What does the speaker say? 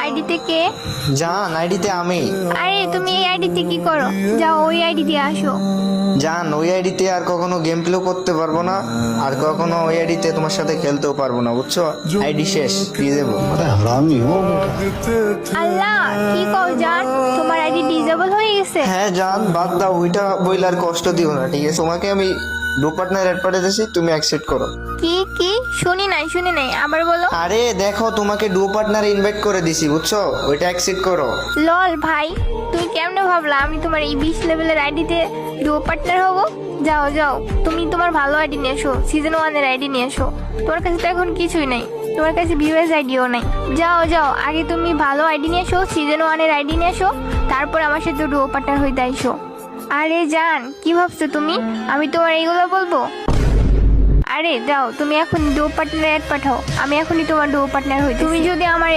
আইডিতে কে? জান, আইডিতে আমি। আরে তুমি এই আইডিতে কি করো? যাও ওই আইডি দিয়ে আসো। জান, ওই আইডিতে আর কখনো গেম প্লে করতে পারবো না, আর কখনো ওই আইডিতে তোমার সাথে খেলতেও পারবো না, বুঝছো? আইডি শেষ, দিয়ে দেবো। हरामी हो बेटा। আল্লাহ, কি কও জান, তোমার আইডি ডিজেবল হয়ে গেছে? হ্যাঁ জান, বাদ দাও, ওইটা বইলে আর কষ্ট দিও না, ঠিক আছে? তোমাকে আমি ডু পার্টনার অ্যাড পাঠাতেছি, তুমি অ্যাকসেপ্ট করো। কি শুনি নাই, আবার বলো। আরে দেখো, তোমাকে ডু পার্টনার ইনভাইট করে দিছি, বুঝছো? ওইটা অ্যাকসেপ্ট করো। লল ভাই, তুমি কেমনে ভাবলা আমি তোমার এই 20 লেভেলের আইডিতে ডুও পার্টনার হব? যাও তুমি তোমার ভালো আইডি নিয়ে এসো, সিজন 1 এর আইডি নিয়ে এসো। তোমার কাছে তো এখন কিছুই নাই, তোমার কাছে ভিউয়ার্স আইডিও নাই। যাও আগে তুমি ভালো আইডি নিয়ে এসো, সিজন 1 এর আইডি নিয়ে এসো, তারপর আমার সাথে ডুও পার্টনার হইতে আইসো। আরে জান, কি ভাবছো তুমি আমি তোমার এইগুলো বলবো? আরে যাও, তুমি এখন ডুও পার্টনার অ্যাড পাঠাও, আমি এখনই তোমার ডুও পার্টনার হই। তুমি যদি আমার